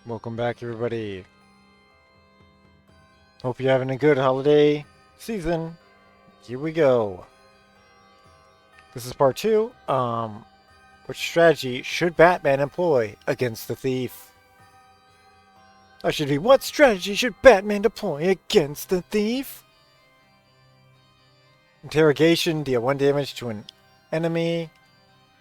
Welcome back, everybody. Hope you're having a good holiday season. Here we go. This is part 2. Which strategy should Batman employ against the thief? I should be, what strategy should Batman deploy against the thief? Interrogation, deal 1 damage to an enemy.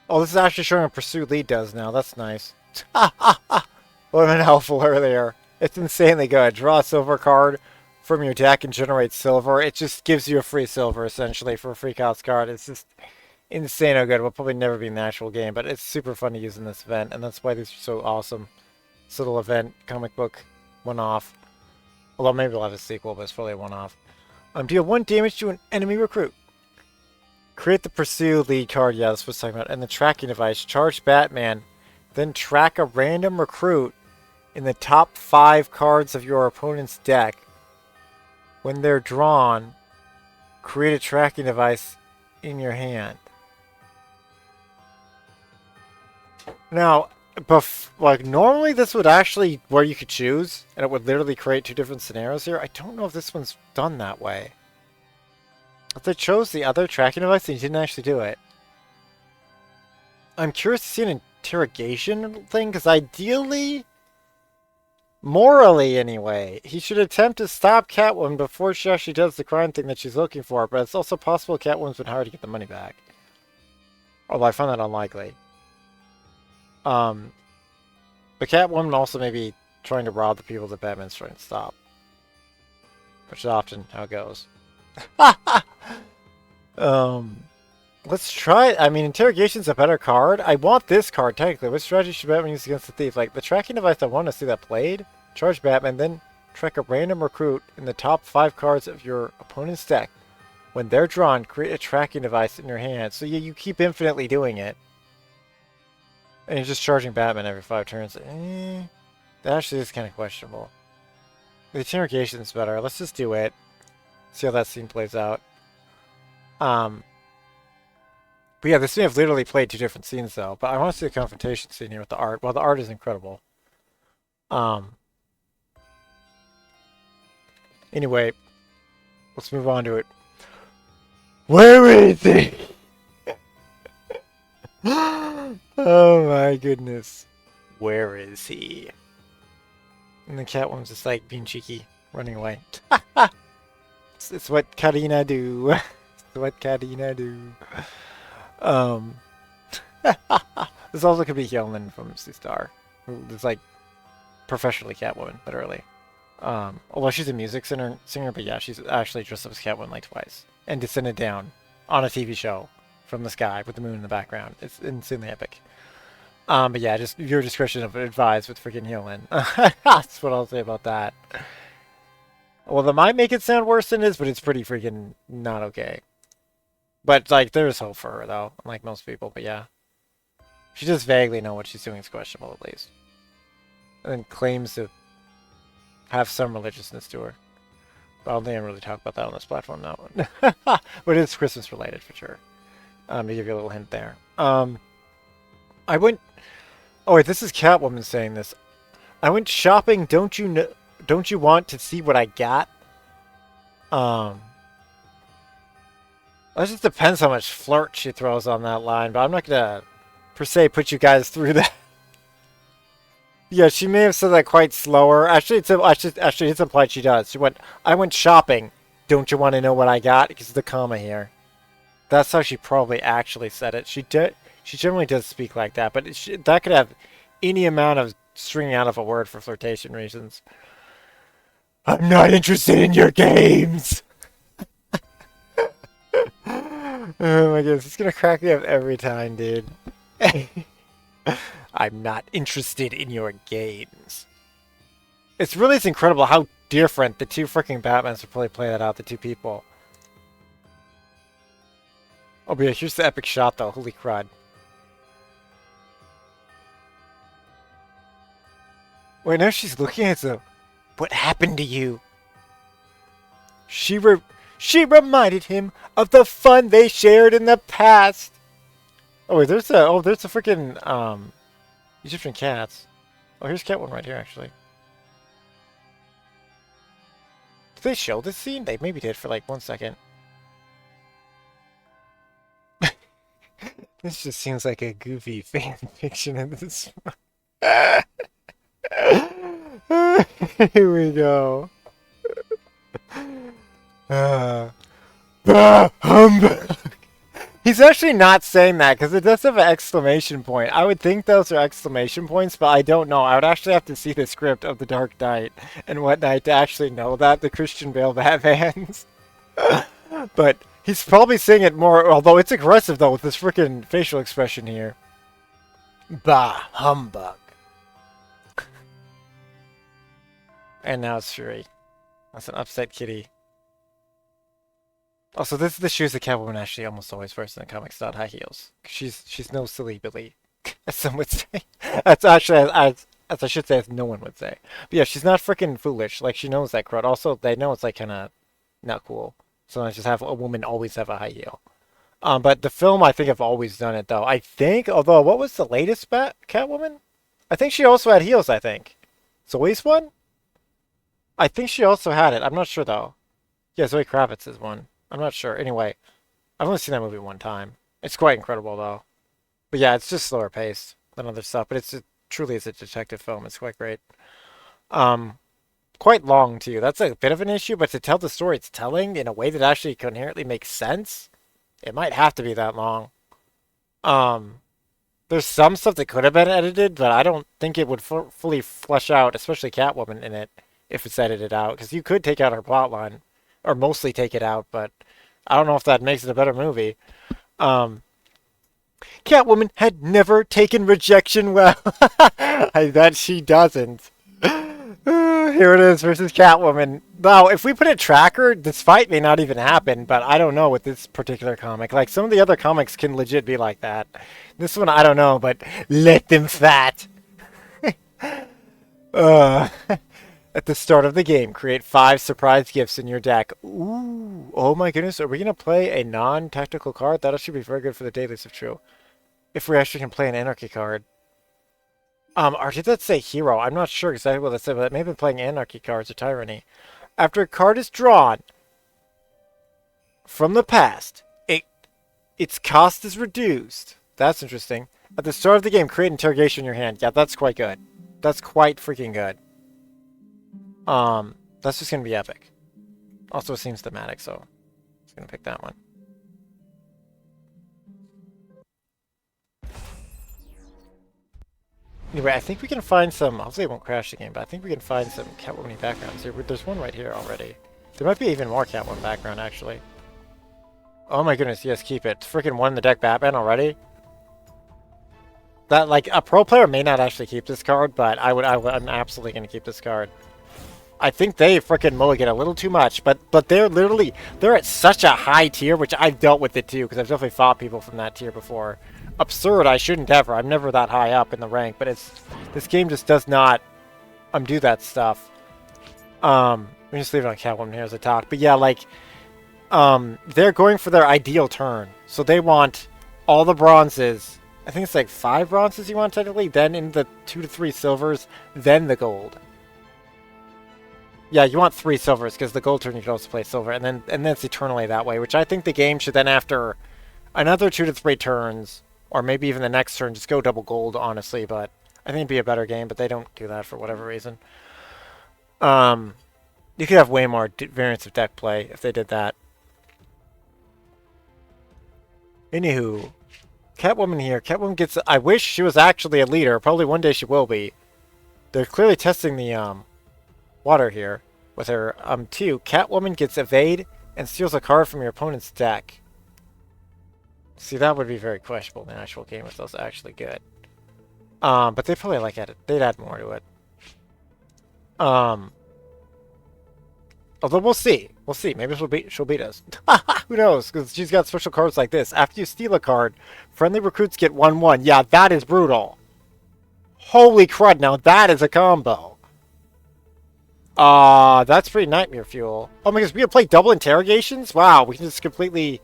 Oh, this is actually showing what Pursuit Lead does now. That's nice. Ha ha ha! What an helpful earlier. It's insanely good. Draw a silver card from your deck and generate silver. It just gives you a free silver, essentially, for a free cost card. It's just insane how good. It will probably never be in the actual game, but it's super fun to use in this event, and that's why these are so awesome. This little event, comic book, one-off. Although maybe we'll have a sequel, but it's probably a one-off. Deal 1 damage to an enemy recruit. Create the Pursue Lead card, yeah, that's what I was talking about, and the tracking device. Charge Batman. Then track a random recruit in the top 5 cards of your opponent's deck. When they're drawn, create a tracking device in your hand. Now, like normally this would actually where you could choose, and it would literally create 2 different scenarios here. I don't know if this one's done that way. If they chose the other tracking device, they didn't actually do it. I'm curious to see an interrogation thing, because ideally, morally anyway, he should attempt to stop Catwoman before she actually does the crime thing that she's looking for, but it's also possible Catwoman's been hired to get the money back. Although I find that unlikely. But Catwoman also may be trying to rob the people that Batman's trying to stop. Which is often how it goes. Let's try it. I mean, Interrogation's a better card. I want this card, technically. What strategy should Batman use against the thief? Like, the tracking device, I want to see that played. Charge Batman, then track a random recruit in the top 5 cards of your opponent's deck. When they're drawn, create a tracking device in your hand. So you keep infinitely doing it. And you're just charging Batman every 5 turns. That actually is kind of questionable. The Interrogation's better. Let's just do it. See how that scene plays out. But yeah, this may have literally played 2 different scenes though. But I want to see the confrontation scene here with the art. Well, the art is incredible. Anyway, let's move on to it. Where is he? Oh my goodness. Where is he? And the Catwoman's just like being cheeky, running away. It's what Karina do. It's what Karina do. This also could be Hillman from C-Star, who is like professionally Catwoman, literally. Although she's a music singer, but yeah, she's actually dressed up as Catwoman like twice and descended down on a TV show from the sky with the moon in the background. It's insanely epic. But yeah, just your discretion of advised with freaking Hillman. That's what I'll say about that. Well, that might make it sound worse than it is, but it's pretty freaking not okay. But, like, there's hope for her, though, unlike most people, but yeah. She does vaguely know what she's doing is questionable, at least. And then claims to have some religiousness to her. But I don't think I really talk about that on this platform now. But it's Christmas-related, for sure. To give you a little hint there. I went... Oh, wait, this is Catwoman saying this. I went shopping, don't you want to see what I got? It just depends how much flirt she throws on that line, but I'm not gonna, per se, put you guys through that. Yeah, she may have said that quite slower. Actually, it's implied she does. She went, I went shopping. Don't you want to know what I got? Because the comma here. That's how she probably actually said it. She generally does speak like that, but that could have any amount of stringing out of a word for flirtation reasons. I'm not interested in your games! Oh my goodness, it's gonna crack me up every time, dude. I'm not interested in your games. It's incredible how different the 2 freaking Batmans would probably play that out, the 2 people. Oh, but yeah, here's the epic shot, though. Holy crud. Wait, now she's looking at the... What happened to you? She reminded him of the fun they shared in the past. Oh wait, there's a freaking Egyptian cats. Oh, here's CatWoman right here, actually. Did they show this scene? They maybe did for like 1 second. This just seems like a goofy fan fiction of this. Here we go. Humbug. He's actually not saying that because it does have an exclamation point. I would think those are exclamation points, but I don't know. I would actually have to see the script of The Dark Knight and whatnot to actually know that, the Christian Bale Batmans. But he's probably saying it more, although it's aggressive though with this freaking facial expression here. Bah, humbug. And now it's Fury. That's an upset kitty. Also, this shoes that CatWoman actually almost always wears in the comics, not high heels. She's no silly Billy, as some would say. That's actually as I should say, as no one would say. But yeah, she's not freaking foolish. Like she knows that crud. Also, they know it's like kind of not cool. So I just have a woman always have a high heel. But the film, I think, have always done it though. I think, although what was the latest CatWoman? I think she also had heels. I think Zoe's one. I think she also had it. I'm not sure though. Yeah, Zoe Kravitz is one. I'm not sure. Anyway, I've only seen that movie 1 time. It's quite incredible, though. But yeah, it's just slower paced than other stuff. But truly is a detective film. It's quite great. Quite long, too. That's a bit of an issue, but to tell the story it's telling in a way that actually coherently makes sense, it might have to be that long. There's some stuff that could have been edited, but I don't think it would fully flesh out, especially CatWoman in it, if it's edited out. Because you could take out her plotline. Or mostly take it out, but I don't know if that makes it a better movie. CatWoman had never taken rejection well. I bet she doesn't. Here it is versus CatWoman. Now, if we put a tracker, this fight may not even happen, but I don't know with this particular comic. Like, some of the other comics can legit be like that. This one, I don't know, but let them fight. At the start of the game, create 5 surprise gifts in your deck. Ooh, oh my goodness, are we going to play a non-tactical card? That should be very good for the dailies if true. If we actually can play an Anarchy card. Or did that say Hero? I'm not sure exactly what that said, but it may have been playing Anarchy cards or Tyranny. After a card is drawn from the past, its cost is reduced. That's interesting. At the start of the game, create interrogation in your hand. Yeah, that's quite good. That's quite freaking good. That's just gonna be epic. Also, it seems thematic, so I'm just gonna pick that one. Anyway, I think we can find some. Hopefully, it won't crash the game, but I think we can find some CatWoman backgrounds here. There's one right here already. There might be even more CatWoman background actually. Oh my goodness, yes, keep it. Freaking one in the deck Batman already. That like a pro player may not actually keep this card, but I'm absolutely gonna keep this card. I think they frickin' mulligan a little too much, but they're at such a high tier, which I've dealt with it too, because I've definitely fought people from that tier before. Absurd, I shouldn't ever. I'm never that high up in the rank, but this game just does not do that stuff. Let me just leave it on CatWoman here as I talk. But yeah, like, they're going for their ideal turn. So they want all the bronzes. I think it's like 5 bronzes you want technically, then in the 2 to 3 silvers, then the gold. Yeah, you want 3 silvers, because the gold turn you can also play silver, and then it's eternally that way, which I think the game should then, after another 2 to 3 turns, or maybe even the next turn, just go double gold, honestly, but I think it'd be a better game, but they don't do that for whatever reason. You could have way more variants of deck play if they did that. Anywho, CatWoman here. CatWoman gets... I wish she was actually a leader. Probably one day she will be. They're clearly testing the, water here with her 2. CatWoman gets evade and steals a card from your opponent's deck. See, that would be very questionable in the actual game if that was actually good. But they probably like they'd add more to it. Although we'll see. We'll see. Maybe she'll beat us. Who knows? Because she's got special cards like this. After you steal a card, friendly recruits get 1/1. Yeah, that is brutal. Holy crud! Now that is a combo. That's pretty nightmare fuel. Oh my goodness, we can play double interrogations? Wow, we can just completely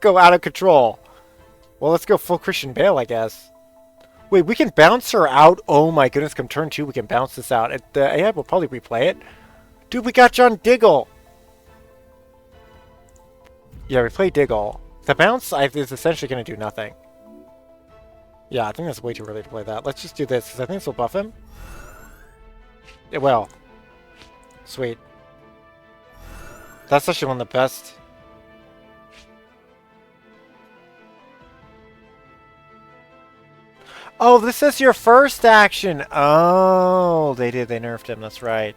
go out of control. Well, let's go full Christian Bale, I guess. Wait, we can bounce her out? Oh my goodness, come turn 2, we can bounce this out. The AI will probably replay it. Dude, we got John Diggle! Yeah, replay Diggle. The bounce is essentially going to do nothing. Yeah, I think that's way too early to play that. Let's just do this, because I think this will buff him. It will. Sweet. That's actually one of the best. Oh, this is your first action! Oh, they did. They nerfed him. That's right.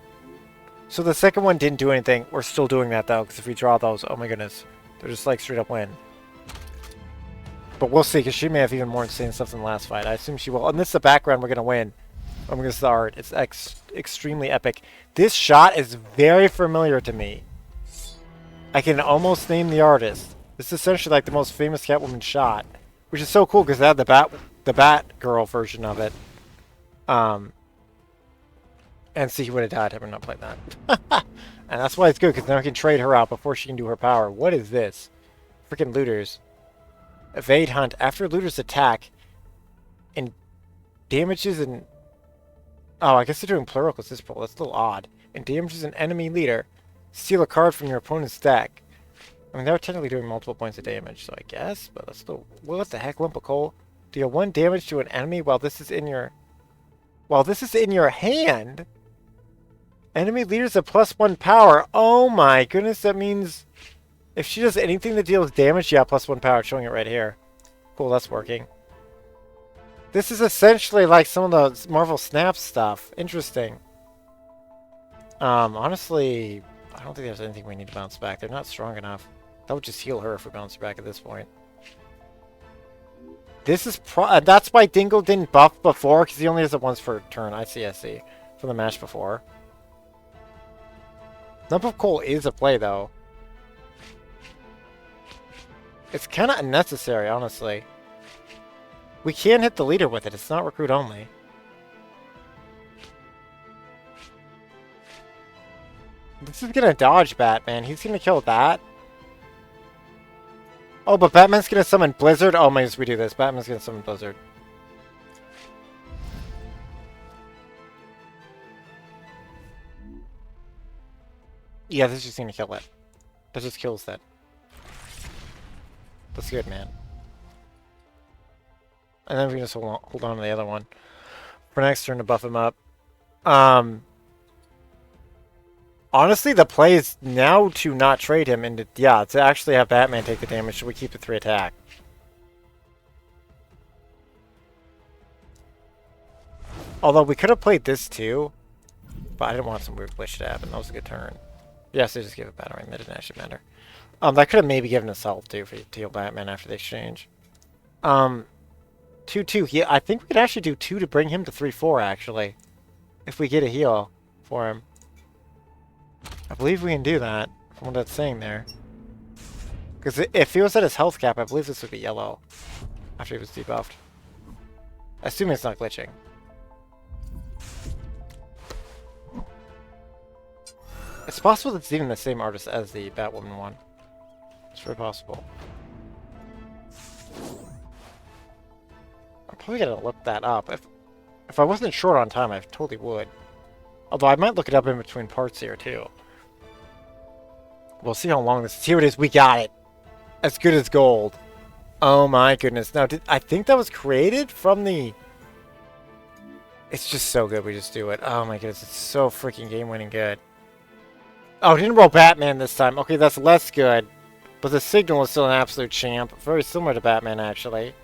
So the second one didn't do anything. We're still doing that, though, because if we draw those, oh my goodness. They're just like straight up win. But we'll see, because she may have even more insane stuff than the last fight. I assume she will. And this is the background we're going to win. I'm going to start. It's extremely epic. This shot is very familiar to me. I can almost name the artist. This is essentially like the most famous Catwoman shot. Which is so cool, because they had the Batgirl version of it. And see, he would have died had we not played that. And that's why it's good, because now I can trade her out before she can do her power. What is this? Freaking looters. Evade hunt. After looters attack, and damages and... Oh, I guess they're doing plural because this pull. That's a little odd. And damages an enemy leader. Steal a card from your opponent's deck. I mean, they're technically doing multiple points of damage, so I guess, but that's still... What the heck, lump of coal? Deal 1 damage to an enemy while this is in your... While this is in your hand? Enemy leaders have +1 power. Oh my goodness, that means... If she does anything that deals damage, yeah, +1 power. Showing it right here. Cool, that's working. This is essentially like some of the Marvel Snap stuff. Interesting. Honestly, I don't think there's anything we need to bounce back. They're not strong enough. That would just heal her if we bounce her back at this point. This is that's why Dingle didn't buff before, because he only has it once per turn. I see. From the match before. Lump of coal is a play, though. It's kind of unnecessary, honestly. We can hit the leader with it. It's not recruit only. This is gonna dodge Batman. He's gonna kill that. Oh, but Batman's gonna summon Blizzard? Oh my goodness, we do this. Batman's gonna summon Blizzard. Yeah, this is just gonna kill it. That just kills that. That's good, man. And then we can just hold on to the other one for next turn to buff him up. Honestly, the play is now to not trade him into... Yeah, to actually have Batman take the damage so we keep the 3 attack. Although we could have played this too, but I didn't want some weird glitch to happen. That was a good turn. Yes, they just gave it battering. That didn't actually matter. That could have maybe given us health too for to heal Batman after the exchange. 2-2. Yeah, I think we could actually do 2 to bring him to 3-4 actually, if we get a heal for him. I believe we can do that from what that's saying there. Because if he was at his health cap, I believe this would be yellow after he was debuffed. Assuming it's not glitching. It's possible that it's even the same artist as the Batwoman one. It's very possible. I'm probably gonna look that up. If I wasn't short on time, I totally would. Although I might look it up in between parts here too. We'll see how long this is. Here it is. We got it. As good as gold. Oh my goodness. Now, I think that was created from the... It's just so good. We just do it. Oh my goodness. It's so freaking game-winning good. Oh, didn't roll Batman this time. Okay, that's less good. But the Signal is still an absolute champ. Very similar to Batman, actually.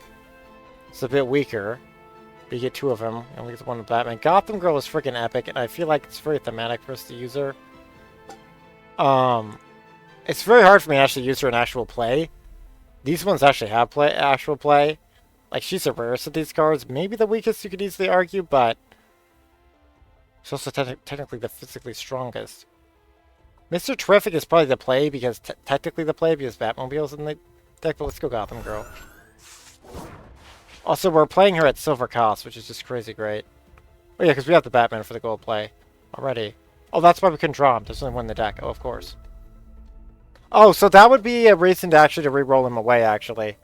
It's a bit weaker. But you get 2 of them. And we get 1 with Batman. Gotham Girl is freaking epic. And I feel like it's very thematic for us to use her. It's very hard for me to actually use her in actual play. These ones actually have actual play. Like, she's the rarest of these cards. Maybe the weakest, you could easily argue, but... she's also technically the physically strongest. Mr. Terrific is probably the play, because... technically the play, because Batmobile's in the deck, but let's go Gotham Girl. Also, we're playing her at silver cost, which is just crazy great. Oh yeah, because we have the Batman for the gold play already. Oh, that's why we couldn't draw him. There's only 1 in the deck. Oh, of course. Oh, so that would be a reason to actually re-roll him away, actually.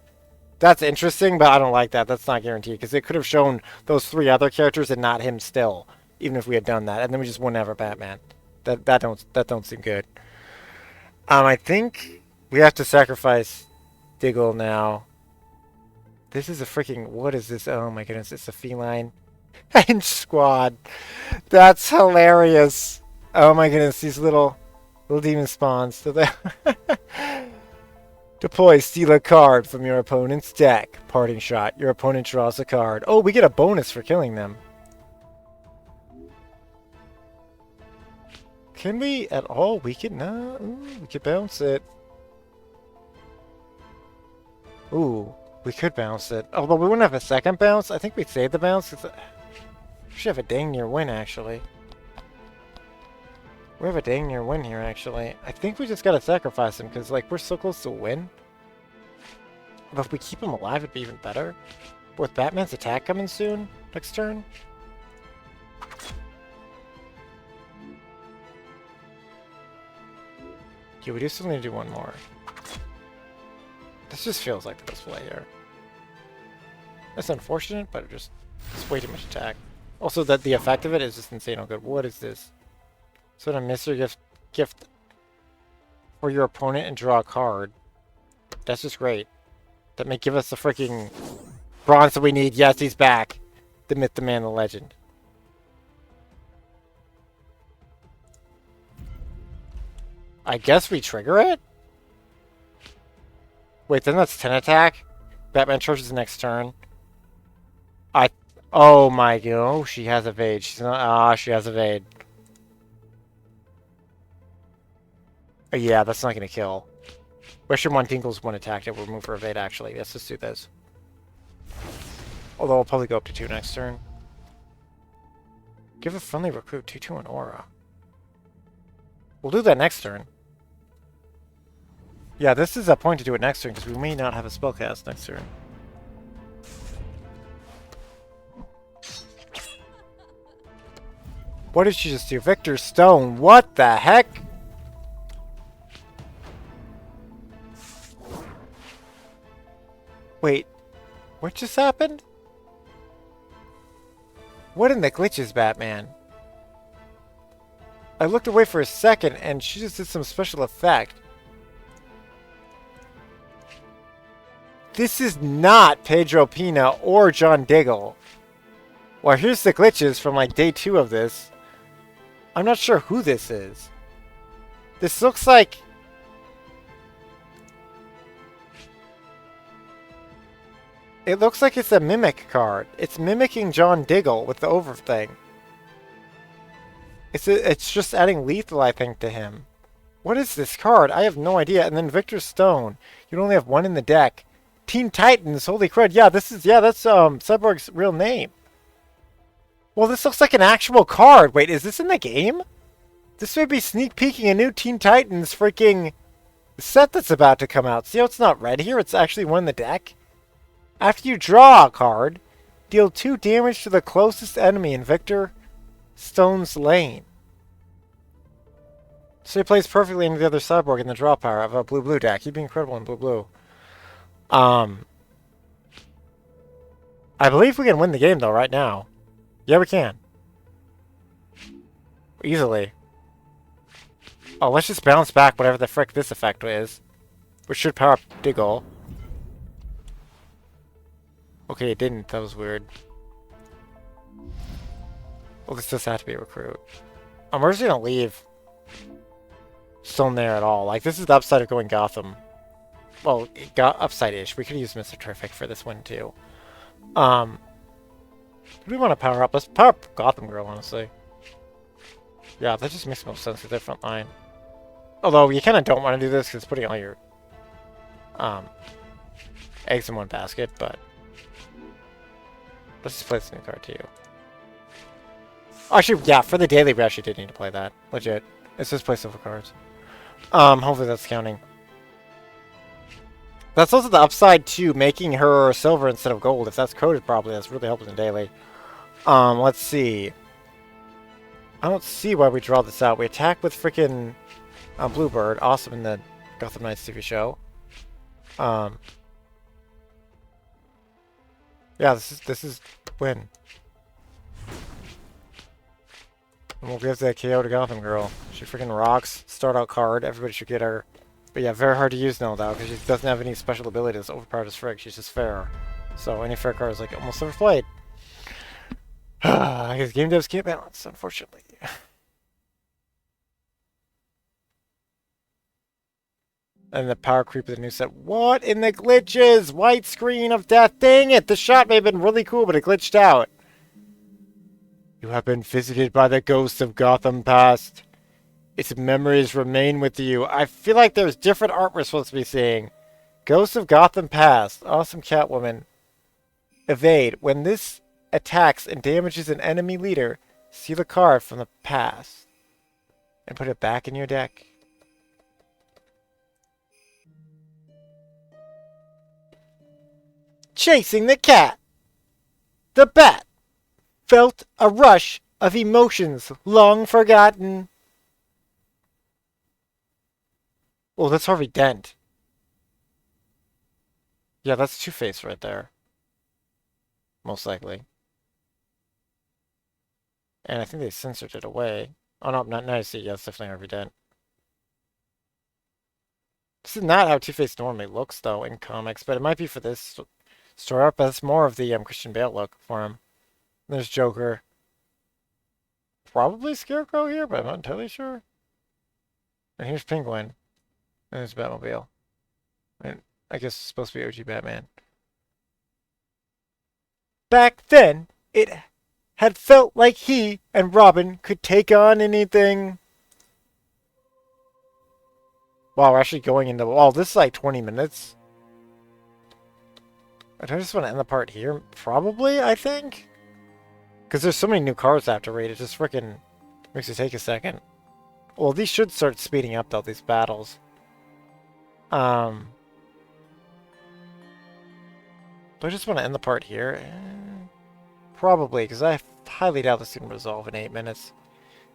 That's interesting, but I don't like that. That's not guaranteed, because it could have shown those 3 other characters and not him still, even if we had done that, and then we just wouldn't have a Batman. That don't seem good. I think we have to sacrifice Diggle now. This is a freaking, what is this? Oh my goodness, it's a feline Henge squad. That's hilarious. Oh my goodness, these little demon spawns. So they deploy, steal a card from your opponent's deck. Parting shot. Your opponent draws a card. Oh, we get a bonus for killing them. Can we at all weaken? No, we could bounce it. Ooh, we could bounce it. Although we wouldn't have a second bounce. I think we'd save the bounce. We should have a dang near win, actually. We have a dang near win here, actually. I think we just gotta sacrifice him, because, like, we're so close to a win. But if we keep him alive, it'd be even better. But with Batman's attack coming soon, next turn. Yeah, we do still need to do one more. This just feels like the best play here. That's unfortunate, but it's way too much attack. Also, that the effect of it is just insane. Oh, good. What is this? So to miss your gift for your opponent and draw a card. That's just great. That may give us the freaking bronze that we need. Yes, he's back. The myth, the man, the legend. I guess we trigger it? Wait, then that's 10 attack? Batman charges the next turn. Oh my god. Oh, she has evade. She's not. Ah, she has evade. Yeah, that's not gonna kill. Western one Tinkle's one attack that will remove her evade, actually. Let's just do this. Although I'll probably go up to 2 next turn. Give a friendly recruit 2/2 an aura. We'll do that next turn. Yeah, this is a point to do it next turn, because we may not have a spellcast next turn. What did she just do? Victor Stone, what the heck? Wait, what just happened? What in the glitches, Batman? I looked away for a second and she just did some special effect. This is not Pedro Pina or John Diggle. Well, here's the glitches from like day 2 of this. I'm not sure who this is. This looks like... It looks like it's a mimic card. It's mimicking John Diggle with the over thing. It's just adding lethal, I think, to him. What is this card? I have no idea. And then Victor Stone. You only have 1 in the deck. Teen Titans, holy crud. Yeah, that's Cyborg's real name. Well, this looks like an actual card. Wait, is this in the game? This may be sneak peeking a new Teen Titans freaking set that's about to come out. See how it's not red here? It's actually 1 in the deck. After you draw a card, deal 2 damage to the closest enemy in Victor Stone's lane. So he plays perfectly into the other Cyborg in the draw power of a blue-blue deck. He'd be incredible in blue-blue. I believe we can win the game, though, right now. Yeah, we can. Easily. Oh, let's just bounce back whatever the frick this effect is. Which should power up Diggle. Okay, it didn't. That was weird. Well, this does have to be a recruit. We're just gonna leave Stone there at all. Like, this is the upside of going Gotham. Well, upside-ish. We could use Mr. Terrific for this one, too. Do we want to power up? Let's power up Gotham Girl, honestly. Yeah, that just makes most sense with their front line. Although, you kind of don't want to do this, because it's putting all your eggs in one basket, but... Let's just play this new card, too. Actually, yeah, for the daily, we actually did need to play that. Legit. Let's just play silver cards. Hopefully that's counting. That's also the upside to making her silver instead of gold. If that's coded properly, that's really helpful in daily. Let's see. I don't see why we draw this out. We attack with freaking Bluebird. Awesome in the Gotham Knights TV show. Yeah, this is win. And we'll give that KO to Gotham Girl. She freaking rocks. Start out card. Everybody should get her. But yeah, very hard to use now though, because she doesn't have any special abilities overpowered as frick. She's just fair. So any fair card is like almost never played. Because game devs can't balance, unfortunately. And the power creep of the new set. What in the glitches? White screen of death. Dang it! The shot may have been really cool, but it glitched out. You have been visited by the ghosts of Gotham past. Its memories remain with you. I feel like there's different art we're supposed to be seeing. Ghosts of Gotham past. Awesome CatWoman. Evade. When this attacks and damages an enemy leader, steal a card from the past and put it back in your deck. Chasing the cat. The bat felt a rush of emotions long forgotten. Oh, that's Harvey Dent. Yeah, that's Two-Face right there. Most likely. And I think they censored it away. Oh no, not nice. Yeah, it's definitely Harvey Dent. This is not how Two-Face normally looks, though, in comics, but it might be for this story arc, but it's more of the Christian Bale look for him. There's Joker. Probably Scarecrow here, but I'm not entirely sure. And here's Penguin. And there's Batmobile. And I guess it's supposed to be OG Batman. Back then, it had felt like he and Robin could take on anything. Wow, we're actually going into... Oh, this is like 20 minutes. I just want to end the part here. Probably, I think. Because there's so many new cards I have to read. It just freaking makes it take a second. Well, these should start speeding up, though, these battles. Do I just want to end the part here? Probably, because I highly doubt this can resolve in 8 minutes.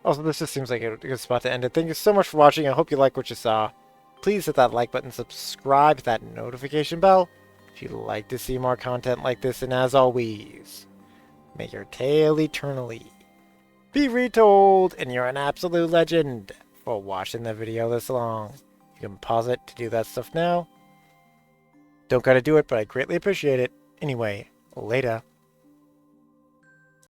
Also, this just seems like a good spot to end it. Thank you so much for watching. I hope you like what you saw. Please hit that like button, subscribe to that notification bell if you'd like to see more content like this. And as always, may your tale eternally be retold. And you're an absolute legend for watching the video this long. You can pause it to do that stuff now. Don't gotta do it, but I greatly appreciate it. Anyway, later.